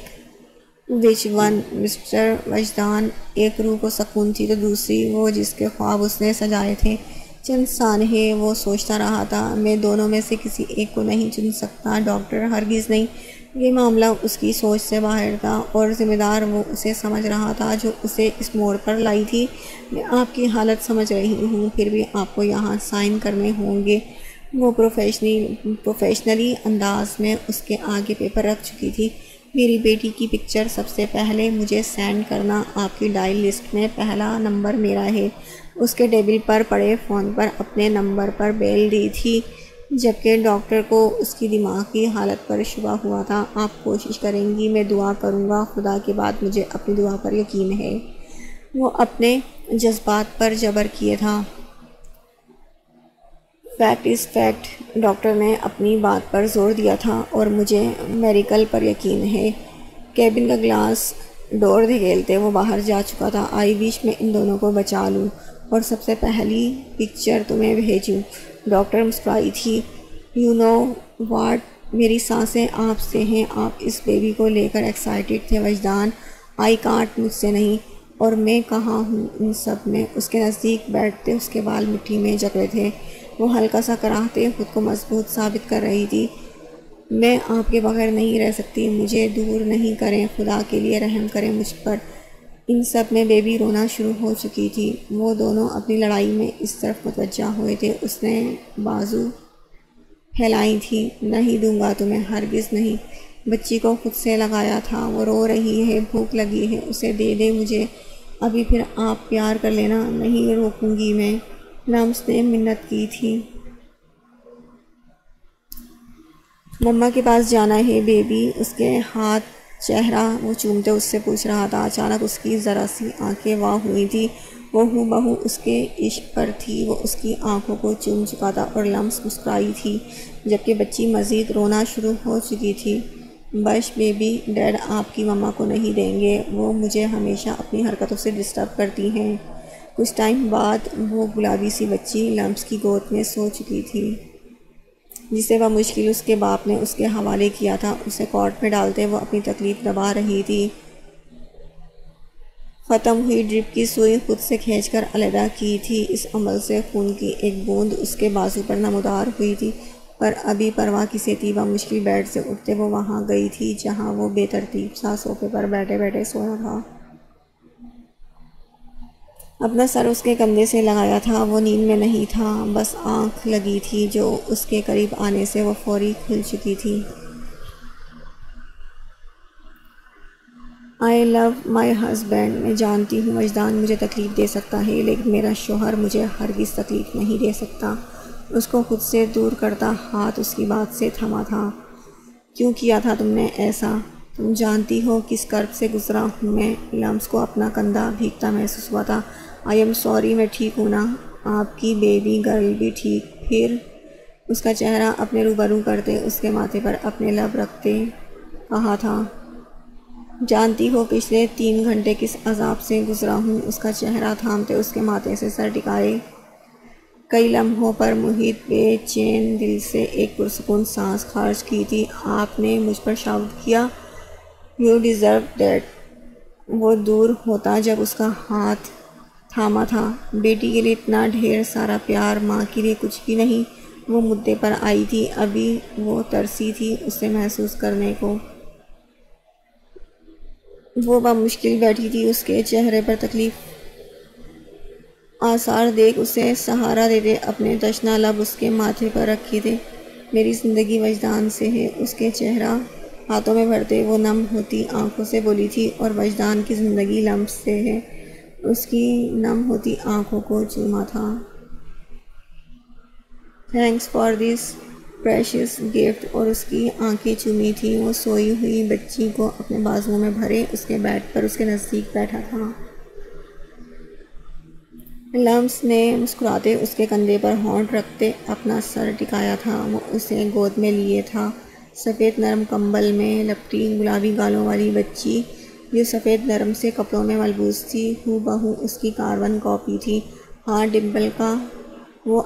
وچ ون مسٹر وجدان؟ ایک روح کو سکون تھی تو دوسری وہ جس کے خواب اس نے سجائے تھے۔ چند سانحے وہ سوچتا رہا تھا۔ میں دونوں میں سے کسی ایک کو نہیں چن سکتا ڈاکٹر، ہرگز نہیں۔ یہ معاملہ اس کی سوچ سے باہر تھا اور ذمہ دار وہ اسے سمجھ رہا تھا جو اسے اس موڑ پر لائی تھی۔ میں آپ کی حالت سمجھ رہی ہوں، پھر بھی آپ کو یہاں سائن کرنے ہوں گے۔ وہ پروفیشنلی انداز میں اس کے آگے پیپر رکھ چکی تھی۔ میری بیٹی کی پکچر سب سے پہلے مجھے سینڈ کرنا۔ آپ کی ڈائل لسٹ میں پہلا نمبر میرا ہے۔ اس کے ٹیبل پر پڑے فون پر اپنے نمبر پر بیل دی تھی، جبکہ ڈاکٹر کو اس کی دماغی حالت پر شبہ ہوا تھا۔ آپ کوشش کریں گی، میں دعا کروں گا، خدا کے بعد مجھے اپنی دعا پر یقین ہے۔ وہ اپنے جذبات پر جبر کیے تھا۔ فیکٹ از فیکٹ، ڈاکٹر نے اپنی بات پر زور دیا تھا، اور مجھے میریکل پر یقین ہے۔ کیبن کا گلاس ڈور دھکیلتے وہ باہر جا چکا تھا۔ آئی وش میں ان دونوں کو بچا لوں اور سب سے پہلی پکچر تمہیں بھیجوں۔ ڈاکٹر مسکرائی تھی۔ یو نو واٹ، میری سانسیں آپ سے ہیں۔ آپ اس بیبی کو لے کر ایکسائٹڈ تھے وجدان۔ آئی کانٹ، مجھ سے نہیں۔ اور میں کہاں ہوں ان سب میں؟ اس کے نزدیک بیٹھتے اس کے بال مٹی میں جکڑے تھے۔ وہ ہلکا سا کراہتے خود کو مضبوط ثابت کر رہی تھی۔ میں آپ کے بغیر نہیں رہ سکتی، مجھے دور نہیں کریں، خدا کے لیے رحم کریں مجھ پر۔ ان سب میں بیبی رونا شروع ہو چکی تھی۔ وہ دونوں اپنی لڑائی میں اس طرف متوجہ ہوئے تھے۔ اس نے بازو پھیلائی تھی۔ نہیں دوں گا تمہیں، ہرگز نہیں۔ بچی کو خود سے لگایا تھا، وہ رو رہی ہے، بھوک لگی ہے، اسے دے دے مجھے ابھی، پھر آپ پیار کر لینا۔ نہیں روکوں گی میں، لمس نے منت کی تھی۔ مما کے پاس جانا ہے بیبی۔ اس کے ہاتھ چہرہ وہ چومتے اس سے پوچھ رہا تھا۔ اچانک اس کی ذرا سی آنکھیں واہ ہوئی تھی۔ وہ ہو بہو اس کے عشق پر تھی۔ وہ اس کی آنکھوں کو چوم چکا تھا اور لمس مسکرائی تھی، جبکہ بچی مزید رونا شروع ہو چکی تھی۔ بش بیبی، ڈیڈ آپ کی مما کو نہیں دیں گے، وہ مجھے ہمیشہ اپنی حرکتوں سے ڈسٹرب کرتی ہیں۔ کچھ ٹائم بعد وہ گلابی سی بچی لمس کی گود میں سو چکی تھی، جسے بمشکل اس کے باپ نے اس کے حوالے کیا تھا۔ اسے کارٹ میں ڈالتے وہ اپنی تکلیف دبا رہی تھی۔ ختم ہوئی ڈرپ کی سوئی خود سے کھینچ کر علیحدہ کی تھی۔ اس عمل سے خون کی ایک بوند اس کے بازو پر نمودار ہوئی تھی، پر ابھی پرواہ کسے تھی؟ بمشکل بیڈ سے اٹھتے وہ وہاں گئی تھی جہاں وہ بے ترتیب سا صوفے پر بیٹھے بیٹھے سویا تھا۔ اپنا سر اس کے کندھے سے لگایا تھا۔ وہ نیند میں نہیں تھا، بس آنکھ لگی تھی جو اس کے قریب آنے سے وہ فوری کھل چکی تھی۔ آئی لو مائی ہسبینڈ، میں جانتی ہوں وجدان مجھے تکلیف دے سکتا ہے، لیکن میرا شوہر مجھے ہرگز تکلیف نہیں دے سکتا۔ اس کو خود سے دور کرتا ہاتھ اس کی بات سے تھما تھا۔ کیوں کیا تھا تم نے ایسا؟ تم جانتی ہو کس کرب سے گزرا ہوں میں؟ لمس کو اپنا کندھا بھیگتا محسوس ہوا تھا۔ آئی ایم سوری، میں ٹھیک ہوں نا؟ آپ کی بیبی گرل بھی ٹھیک؟ پھر اس کا چہرہ اپنے روبرو کرتے اس کے ماتھے پر اپنے لب رکھتے کہا تھا، جانتی ہو پچھلے 3 گھنٹے کس عذاب سے گزرا ہوں؟ اس کا چہرہ تھامتے اس کے ماتھے سے سر ٹکائے کئی لمحوں پر محیط بے چین دل سے ایک پرسکون سانس خارج کی تھی۔ آپ نے مجھ پر شاؤٹ کیا، یو ڈیزرو دیٹ۔ وہ دور ہوتا جب اس کا ہاتھ تھاما تھا۔ بیٹی کے لیے اتنا ڈھیر سارا پیار، ماں کے لیے کچھ بھی نہیں۔ وہ مدعے پر آئی تھی، ابھی وہ ترسی تھی اسے محسوس کرنے کو۔ وہ بمشکل بیٹھی تھی، اس کے چہرے پر تکلیف آثار دیکھ اسے سہارا دیتے اپنے تشنہ لب اس کے ماتھے پر رکھے تھے۔ میری زندگی وجدان سے ہے، اس کے چہرہ ہاتھوں میں بھرتے وہ نم ہوتی آنکھوں سے بولی تھی، اور وجدان کی زندگی لمس سے ہے، اس کی نم ہوتی آنکھوں کو چوما تھا۔ Thanks for this precious gift, اور اس کی آنکھیں چومی تھیں۔ وہ سوئی ہوئی بچی کو اپنے بازوؤں میں بھرے اس کے بیڈ پر اس کے نزدیک بیٹھا تھا۔ لمس نے مسکراتے اس کے کندھے پر ہونٹ رکھتے اپنا سر ٹکایا تھا۔ وہ اسے گود میں لیے تھا۔ سفید نرم کمبل میں لپٹی گلابی گالوں والی بچی جو سفید نرم سے کپڑوں میں ملبوس تھی، ہو بہو اس کی کاربن کاپی تھی۔ ہاں، ڈمپل کا وہ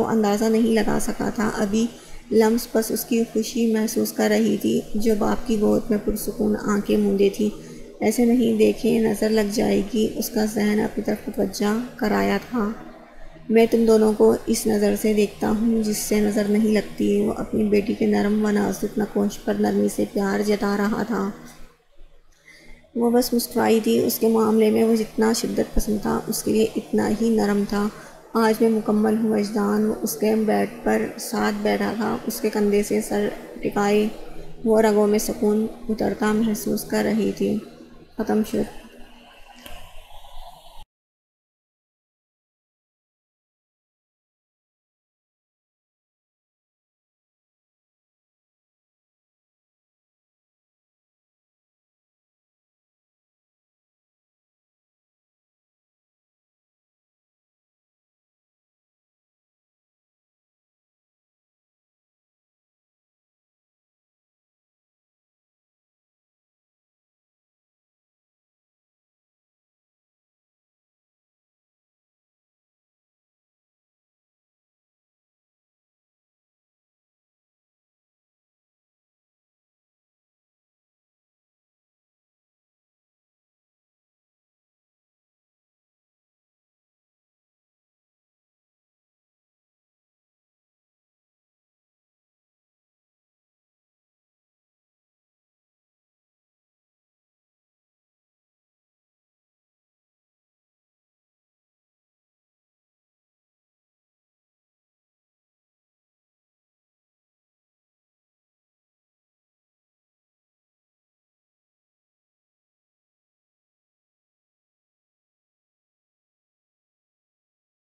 اندازہ نہیں لگا سکا تھا ابھی۔ لمس بس اس کی خوشی محسوس کر رہی تھی جو باپ کی گود میں پرسکون آنکھیں موندے تھی۔ ایسے نہیں دیکھیں، نظر لگ جائے گی، اس کا ذہن اپنی طرف متوجہ کرایا تھا۔ میں تم دونوں کو اس نظر سے دیکھتا ہوں جس سے نظر نہیں لگتی۔ وہ اپنی بیٹی کے نرم و نازک ناخوش پر نرمی سے پیار جتا رہا تھا۔ وہ بس مسکرائی تھی۔ اس کے معاملے میں وہ جتنا شدت پسند تھا اس کے لیے اتنا ہی نرم تھا۔ آج میں مکمل ہوں وجدان۔ وہ اس کے بیڈ پر ساتھ بیٹھا تھا، اس کے کندھے سے سر ٹکائے وہ رگوں میں سکون اترتا محسوس کر رہی تھی۔ ختم شد۔